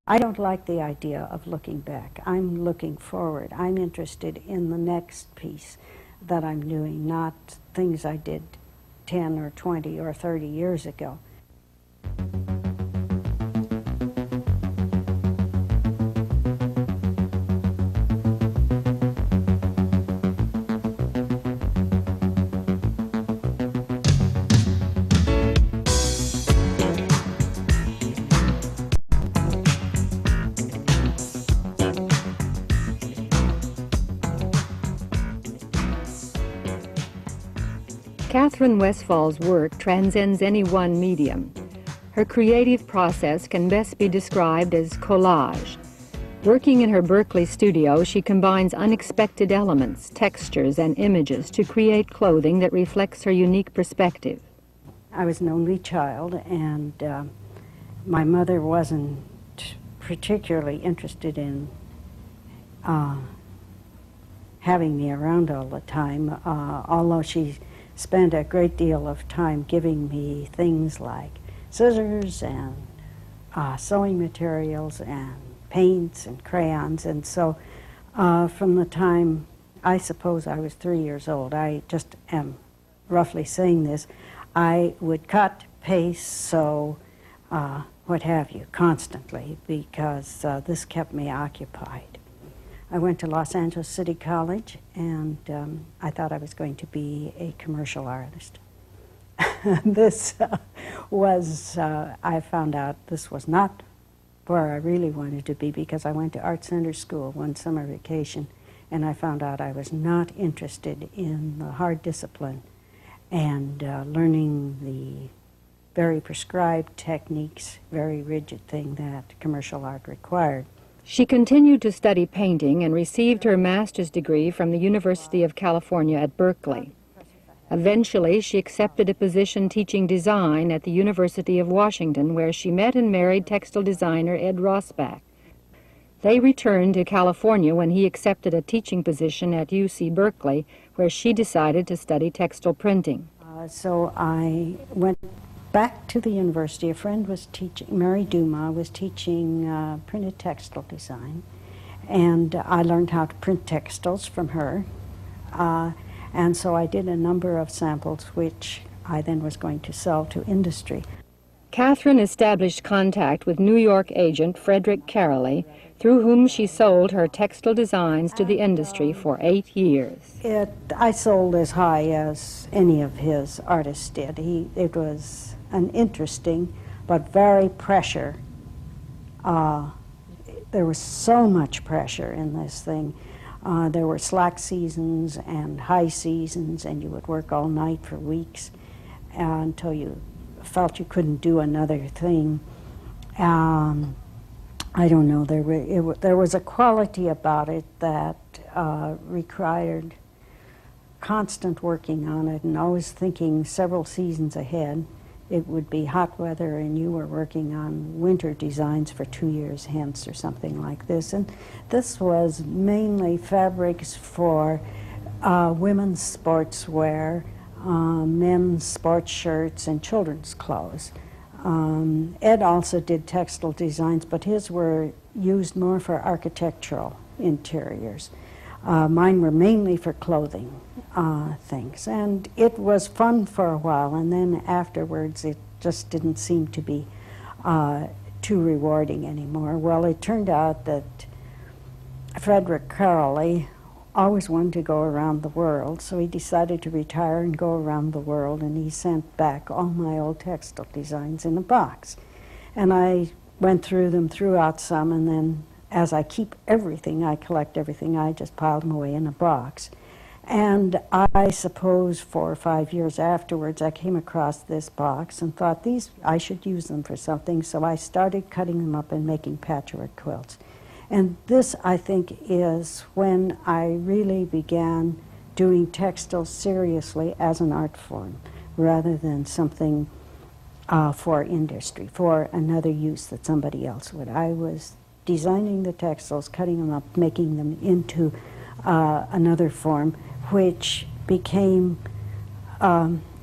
I don't like the idea of looking back. I'm looking forward. I'm interested in the next piece that I'm doing, not things I did 10 or 20 or 30 years ago. Katherine Westphal's work transcends any one medium. Her creative process can best be described as collage. Working in her Berkeley studio, she combines unexpected elements, textures, and images to create clothing that reflects her unique perspective. I was an only child, and my mother wasn't particularly interested in having me around all the time, although she spent a great deal of time giving me things like scissors and sewing materials and paints and crayons. And so from the time, I suppose I was 3 years old, I just am roughly saying this, I would cut, paste, sew, what have you, constantly, because this kept me occupied. I went to Los Angeles City College, and I thought I was going to be a commercial artist. This was, I found out this was not where I really wanted to be, because I went to Art Center School one summer vacation, and I found out I was not interested in the hard discipline and learning the very prescribed techniques, very rigid thing that commercial art required. She continued to study painting and received her master's degree from the University of California at Berkeley. Eventually, she accepted a position teaching design at the University of Washington, where she met and married textile designer Ed Rosbach. They returned to California when he accepted a teaching position at UC Berkeley, where she decided to study textile printing. So I went back to the university. A friend was teaching, Mary Dumas was teaching printed textile design, and I learned how to print textiles from her. And so I did a number of samples which I then was going to sell to industry. Katherine established contact with New York agent Frederick Caroly, through whom she sold her textile designs to the industry for 8 years. I sold as high as any of his artists did. It was an interesting but very pressure. There was so much pressure in this thing. There were slack seasons and high seasons, and you would work all night for weeks until you felt you couldn't do another thing. I don't know, there was a quality about it that required constant working on it and always thinking several seasons ahead. It would be hot weather and you were working on winter designs for 2 years hence or something like this. And this was mainly fabrics for women's sportswear, men's sports shirts, and children's clothes. Ed also did textile designs, but his were used more for architectural interiors. Mine were mainly for clothing things, and it was fun for a while, and then afterwards it just didn't seem to be too rewarding anymore. Well, it turned out that Frederick Caroly always wanted to go around the world, so he decided to retire and go around the world, and he sent back all my old textile designs in a box. And I went through them, threw out some, and then as I keep everything, I collect everything, I just piled them away in a box. And I suppose 4 or 5 years afterwards, I came across this box and thought I should use them for something, so I started cutting them up and making patchwork quilts. And this, I think, is when I really began doing textiles seriously as an art form, rather than something for industry, for another use that somebody else would. I was designing the textiles, cutting them up, making them into another form, which became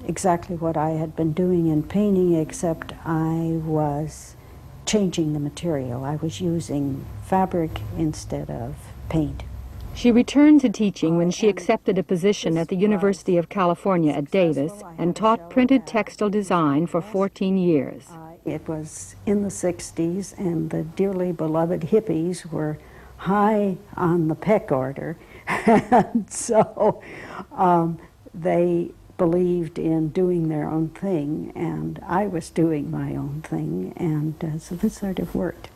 exactly what I had been doing in painting, except I was changing the material. I was using fabric instead of paint. She returned to teaching when she accepted a position at the University of California at Davis and taught printed textile design for 14 years. It was in the 60s, and the dearly beloved hippies were high on the peck order, and so they believed in doing their own thing, and I was doing my own thing, and so this sort of worked.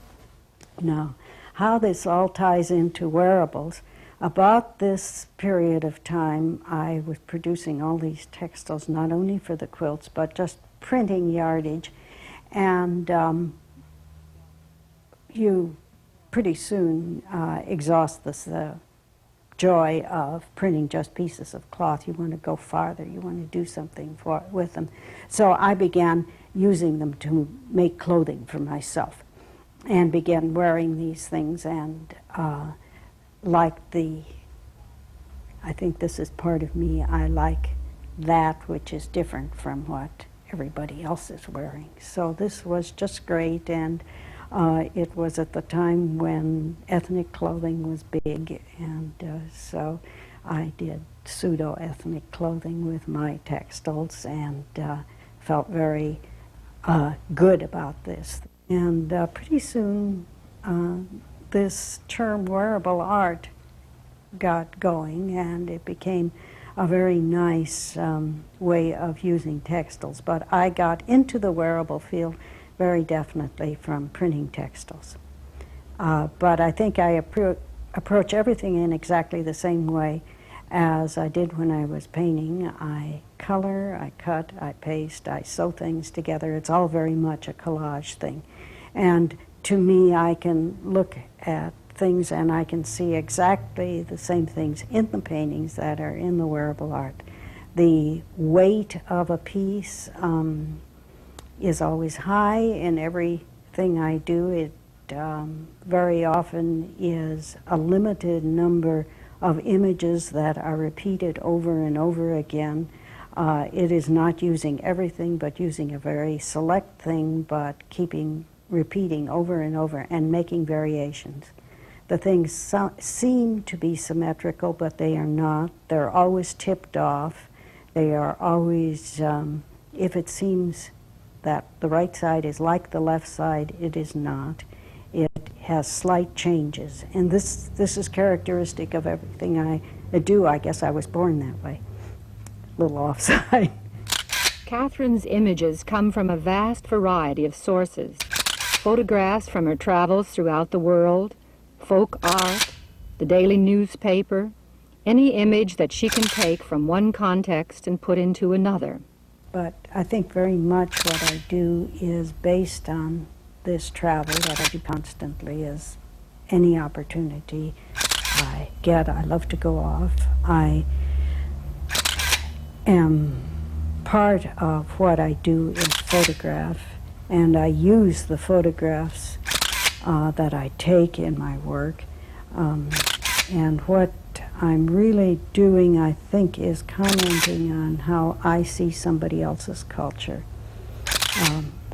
Now, how this all ties into wearables, about this period of time I was producing all these textiles, not only for the quilts, but just printing yardage, and you pretty soon exhaust the joy of printing just pieces of cloth. You want to go farther. You want to do something with them. So I began using them to make clothing for myself and began wearing these things, and I think this is part of me, I like that which is different from what everybody else is wearing. So this was just great, and it was at the time when ethnic clothing was big, and so I did pseudo-ethnic clothing with my textiles, and felt very good about this. And pretty soon this term wearable art got going, and it became a very nice way of using textiles. But I got into the wearable field very definitely from printing textiles. But I think I approach everything in exactly the same way as I did when I was painting. I color, I cut, I paste, I sew things together. It's all very much a collage thing. And to me, I can look at things and I can see exactly the same things in the paintings that are in the wearable art. The weight of a piece is always high in everything I do. It very often is a limited number of images that are repeated over and over again. It is not using everything, but using a very select thing, but repeating over and over and making variations. The things seem to be symmetrical, but they are not. They're always tipped off. They are always, if it seems that the right side is like the left side, it is not. It has slight changes. And this is characteristic of everything I do. I guess I was born that way, a little offside. Katherine's images come from a vast variety of sources. Photographs from her travels throughout the world, folk art, the daily newspaper, any image that she can take from one context and put into another. But I think very much what I do is based on this travel that I do constantly. As any opportunity I get, I love to go off. I am, part of what I do is photograph, and I use the photographs that I take in my work. And what I'm really doing, I think, is commenting on how I see somebody else's culture.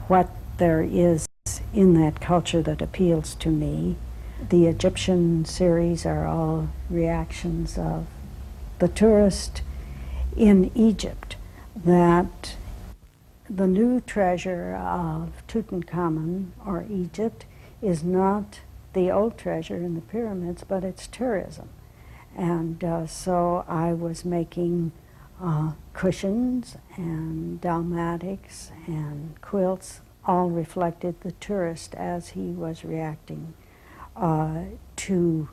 What there is in that culture that appeals to me. The Egyptian series are all reactions of the tourist in Egypt, that the new treasure of Tutankhamun, or Egypt, is not the old treasure in the pyramids, but it's tourism. And so I was making cushions and dalmatics and quilts, all reflected the tourist as he was reacting to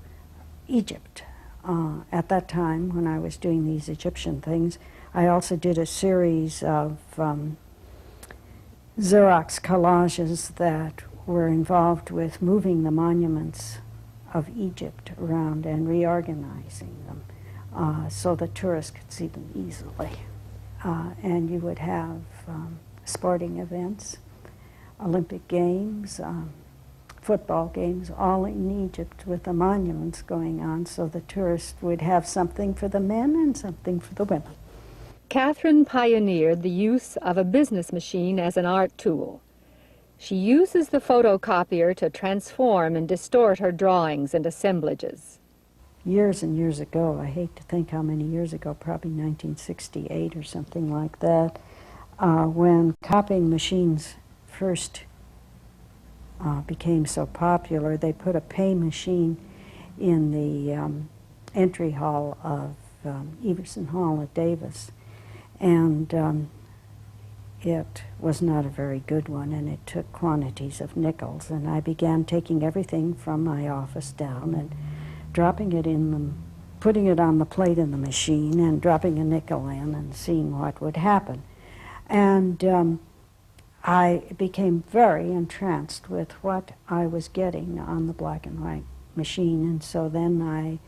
Egypt. At that time, when I was doing these Egyptian things, I also did a series of xeroxed collages that were involved with moving the monuments of Egypt around and reorganizing them so the tourists could see them easily. And you would have sporting events, Olympic Games, football games, all in Egypt with the monuments going on, so the tourists would have something for the men and something for the women. Katherine pioneered the use of a business machine as an art tool. She uses the photocopier to transform and distort her drawings and assemblages. Years and years ago, I hate to think how many years ago, probably 1968 or something like that, when copying machines first became so popular, they put a pay machine in the entry hall of Everson Hall at Davis, and it was not a very good one, and it took quantities of nickels, and I began taking everything from my office down and dropping it in them, putting it on the plate in the machine and dropping a nickel in and seeing what would happen. And I became very entranced with what I was getting on the black and white machine, and so then I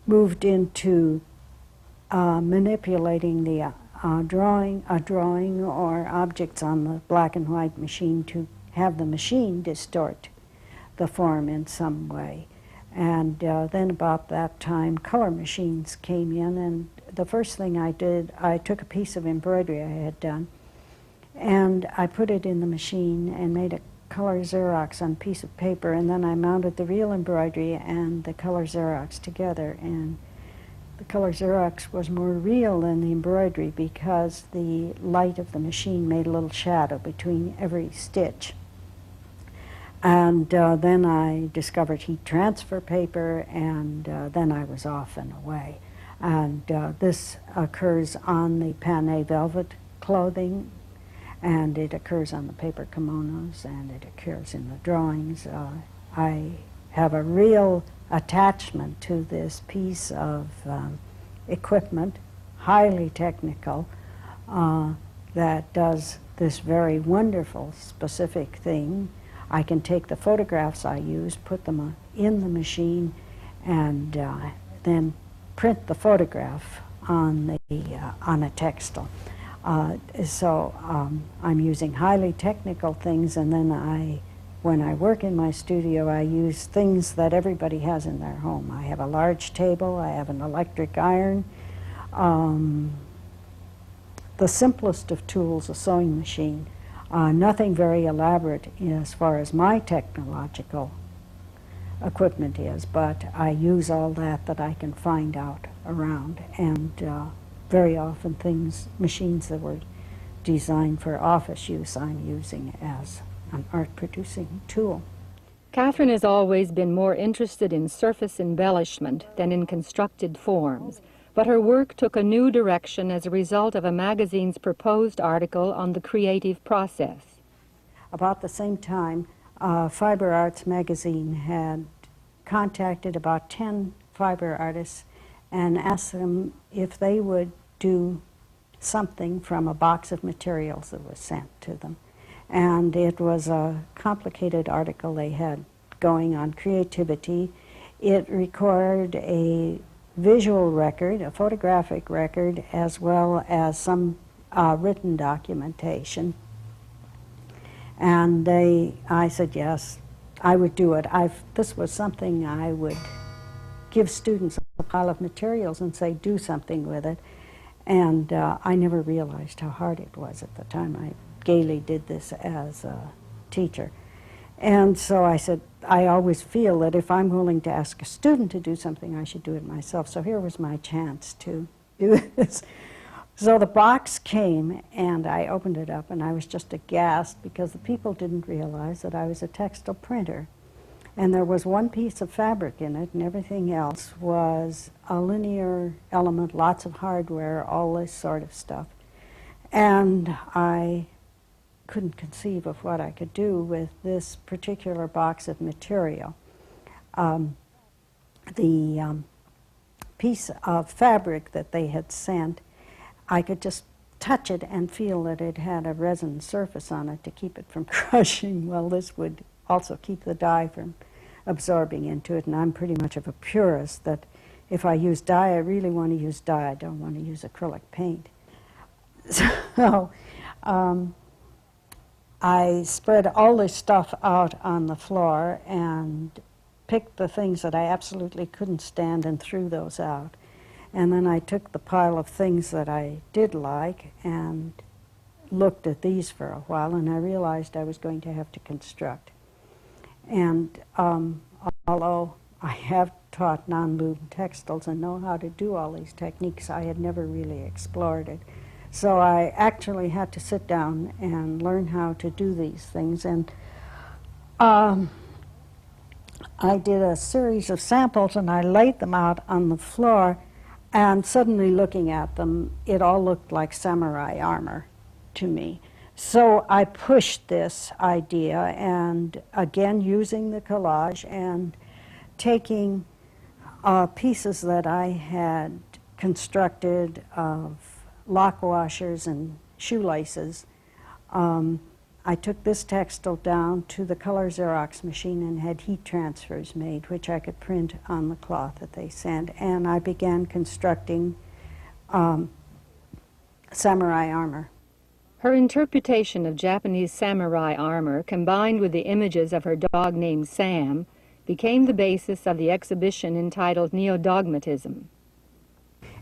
moved into manipulating the drawing or objects on the black and white machine to have the machine distort the form in some way. And then about that time, color machines came in, and the first thing I did, I took a piece of embroidery I had done, and I put it in the machine and made a color Xerox on a piece of paper, and then I mounted the real embroidery and the color Xerox together. And the color Xerox was more real than the embroidery because the light of the machine made a little shadow between every stitch. And then I discovered heat transfer paper, and then I was off and away. And this occurs on the pané velvet clothing, and it occurs on the paper kimonos, and it occurs in the drawings. I have a real attachment to this piece of equipment, highly technical, that does this very wonderful specific thing. I can take the photographs I use, put them in the machine, and then print the photograph on a textile. So I'm using highly technical things, and then when I work in my studio, I use things that everybody has in their home. I have a large table, I have an electric iron, the simplest of tools, a sewing machine. Nothing very elaborate as far as my technological equipment is, but I use all that I can find out around, and very often machines that were designed for office use, I'm using as an art-producing tool. Katherine has always been more interested in surface embellishment than in constructed forms, but her work took a new direction as a result of a magazine's proposed article on the creative process. About the same time, Fiber Arts magazine had contacted about 10 fiber artists and asked them if they would do something from a box of materials that was sent to them. And it was a complicated article they had going on creativity. It recorded a visual record, a photographic record, as well as some written documentation. And I said yes, I would do it. This was something I would give students a pile of materials and say, do something with it. And I never realized how hard it was at the time. I gaily did this as a teacher. And so I said, I always feel that if I'm willing to ask a student to do something, I should do it myself. So here was my chance to do this. So the box came, and I opened it up, and I was just aghast because the people didn't realize that I was a textile printer. And there was one piece of fabric in it, and everything else was a linear element, lots of hardware, all this sort of stuff. And I couldn't conceive of what I could do with this particular box of material. The piece of fabric that they had sent, I could just touch it and feel that it had a resin surface on it to keep it from crushing. Well, this would also keep the dye from absorbing into it, and I'm pretty much of a purist that if I use dye, I really want to use dye. I don't want to use acrylic paint. So I spread all this stuff out on the floor and picked the things that I absolutely couldn't stand and threw those out. And then I took the pile of things that I did like and looked at these for a while, and I realized I was going to have to construct. And although I have taught non-loom textiles and know how to do all these techniques, I had never really explored it. So I actually had to sit down and learn how to do these things. And I did a series of samples, and I laid them out on the floor, and suddenly looking at them, it all looked like samurai armor to me. So I pushed this idea, and again using the collage and taking pieces that I had constructed of lock washers and shoelaces. I took this textile down to the color Xerox machine and had heat transfers made, which I could print on the cloth that they sent, and I began constructing samurai armor. Her interpretation of Japanese samurai armor, combined with the images of her dog named Sam, became the basis of the exhibition entitled Neodogmatism.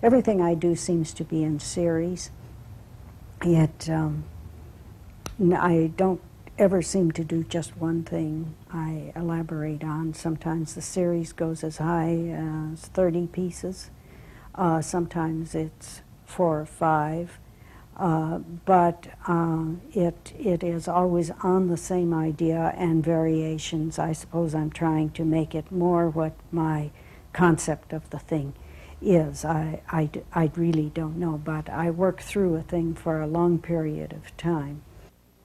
Everything I do seems to be in series, yet I don't ever seem to do just one thing I elaborate on. Sometimes the series goes as high as 30 pieces. Sometimes it's 4 or 5. But it is always on the same idea and variations. I suppose I'm trying to make it more what my concept of the thing is. I really don't know, but I work through a thing for a long period of time.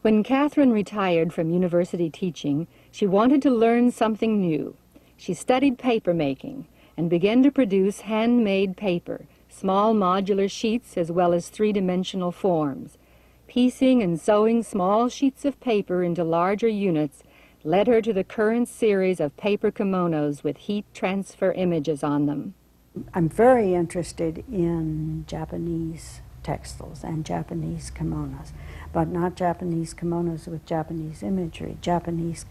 When Katherine retired from university teaching, she wanted to learn something new. She studied paper making and began to produce handmade paper, small modular sheets as well as three-dimensional forms. Piecing and sewing small sheets of paper into larger units led her to the current series of paper kimonos with heat transfer images on them. I'm very interested in Japanese textiles and Japanese kimonos, but not Japanese kimonos with Japanese imagery, Japanese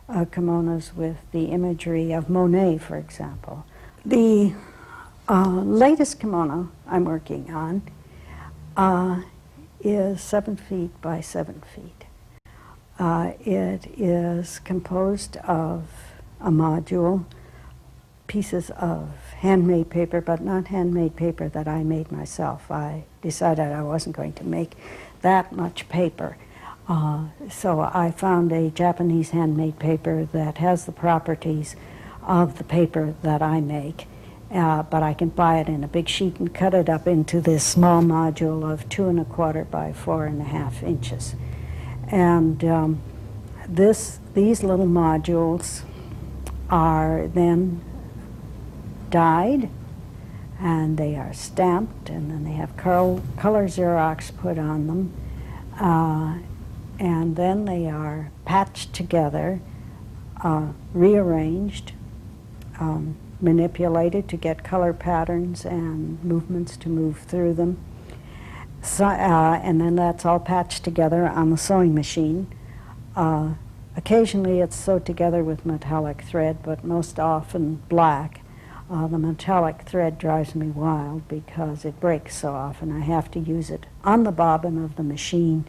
kimonos with the imagery of Monet, for example. The latest kimono I'm working on is 7 feet by 7 feet. It is composed of a module, pieces of handmade paper, but not handmade paper that I made myself. I decided I wasn't going to make that much paper. So I found a Japanese handmade paper that has the properties of the paper that I make. But I can buy it in a big sheet and cut it up into this small module of 2 1/4 by 4 1/2 inches. And these little modules are then dyed, and they are stamped, and then they have color Xerox put on them, and then they are patched together, rearranged, manipulated to get color patterns and movements to move through them. So, and then that's all patched together on the sewing machine. Occasionally it's sewed together with metallic thread, but most often black. The metallic thread drives me wild because it breaks so often. I have to use it on the bobbin of the machine,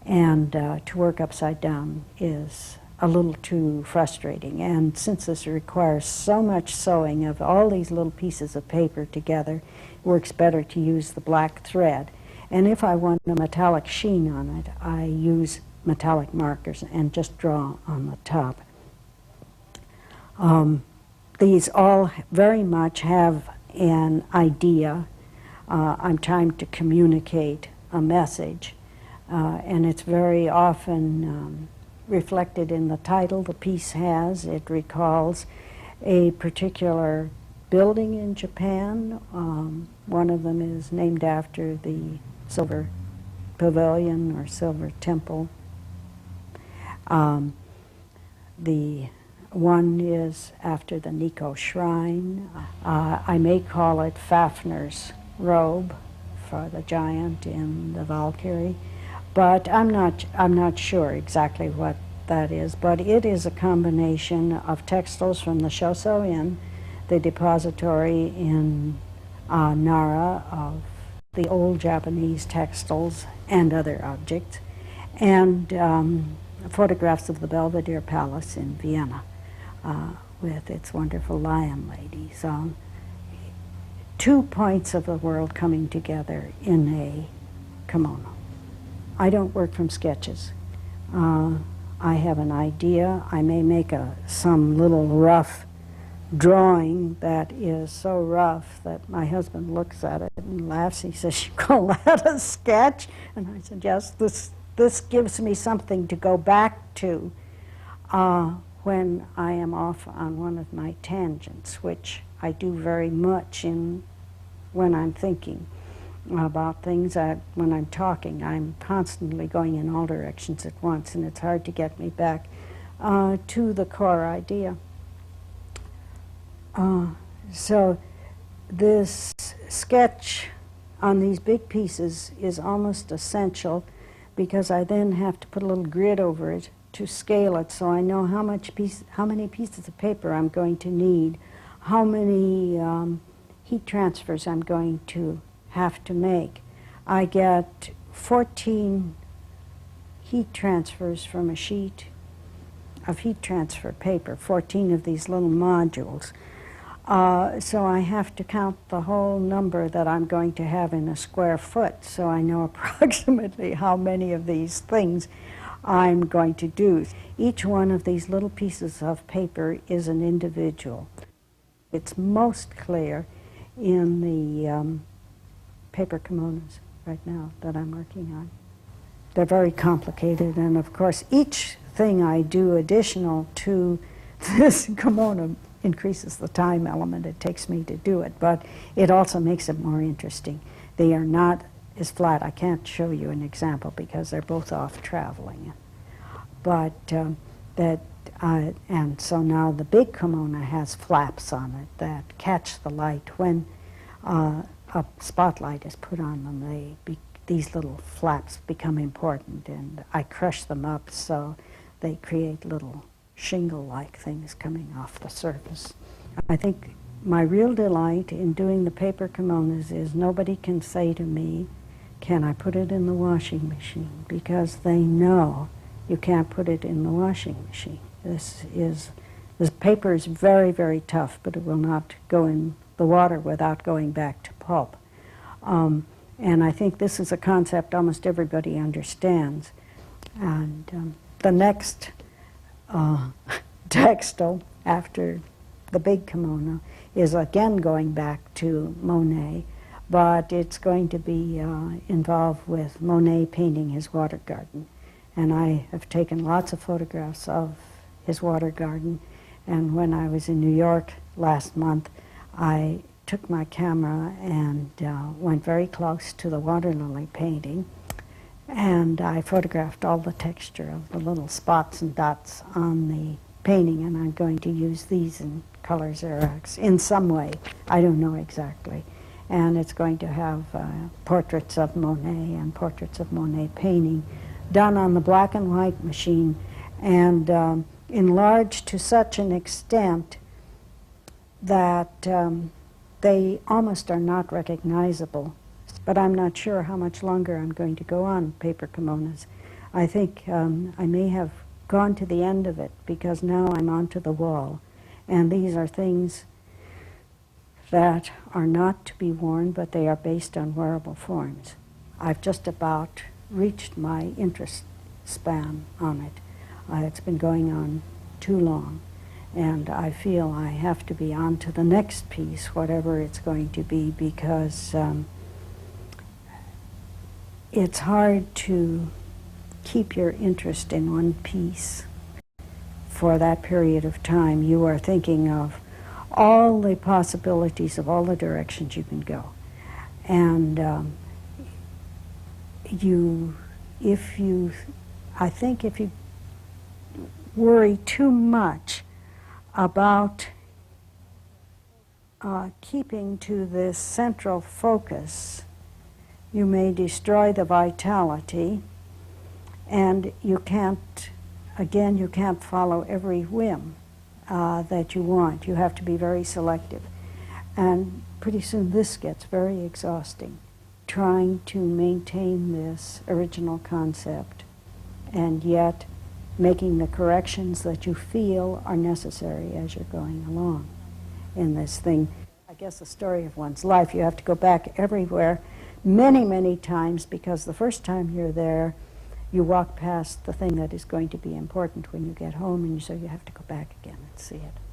and to work upside down is a little too frustrating. And since this requires so much sewing of all these little pieces of paper together, it works better to use the black thread. And if I want a metallic sheen on it, I use metallic markers and just draw on the top. These all very much have an idea. I'm trying to communicate a message, and it's very often reflected in the title the piece has. It recalls a particular building in Japan. One of them is named after the Silver Pavilion or Silver Temple. The one is after the Nikko Shrine. I may call it Fafner's robe for the giant in the Valkyrie, but I'm not sure exactly what that is. But it is a combination of textiles from the Shoso Inn, the depository in Nara of the old Japanese textiles and other objects, and photographs of the Belvedere Palace in Vienna with its wonderful lion ladies. 2 points of the world coming together in a kimono. I don't work from sketches. I have an idea. I may make some little rough drawing that is so rough that my husband looks at it and laughs. He says, "You call that a sketch?" And I said, "Yes, this gives me something to go back to when I am off on one of my tangents, which I do very much when I'm thinking about things. When I'm talking, I'm constantly going in all directions at once, and it's hard to get me back to the core idea. So this sketch on these big pieces is almost essential, because I then have to put a little grid over it to scale it, so I know how many pieces of paper I'm going to need, how many heat transfers I'm going to have to make. I get 14 heat transfers from a sheet of heat transfer paper, 14 of these little modules. So I have to count the whole number that I'm going to have in a square foot, so I know approximately how many of these things I'm going to do. Each one of these little pieces of paper is an individual. It's most clear in the paper kimonos right now that I'm working on. They're very complicated, and of course each thing I do additional to this kimono increases the time element it takes me to do it, but it also makes it more interesting. They are not as flat. I can't show you an example because they're both off traveling. But and so now the big kimono has flaps on it that catch the light. When a spotlight is put on them, these little flaps become important, and I crush them up so they create little shingle-like things coming off the surface. I think my real delight in doing the paper kimonos is nobody can say to me, "Can I put it in the washing machine?" Because they know you can't put it in the washing machine. This paper is very, very tough, but it will not go in the water without going back to pulp. And I think this is a concept almost everybody understands. And the next textile after the big kimono is again going back to Monet, but it's going to be involved with Monet painting his water garden. And I have taken lots of photographs of his water garden, and when I was in New York last month, I took my camera and went very close to the water lily painting, and I photographed all the texture of the little spots and dots on the painting, and I'm going to use these in color xerox in some way. I don't know exactly. And it's going to have portraits of Monet and portraits of Monet painting done on the black and white machine, and enlarged to such an extent that they almost are not recognizable. But I'm not sure how much longer I'm going to go on paper kimonos. I think I may have gone to the end of it, because now I'm onto the wall. And these are things that are not to be worn, but they are based on wearable forms. I've just about reached my interest span on it. It's been going on too long, and I feel I have to be on to the next piece, whatever it's going to be, because it's hard to keep your interest in one piece for that period of time. You are thinking of all the possibilities of all the directions you can go. And I think if you worry too much about keeping to this central focus, you may destroy the vitality, and you can't follow every whim that you want. You have to be very selective. And pretty soon this gets very exhausting, trying to maintain this original concept and yet making the corrections that you feel are necessary as you're going along in this thing. I guess the story of one's life, you have to go back everywhere many, many times, because the first time you're there, you walk past the thing that is going to be important when you get home, and so you have to go back again and see it.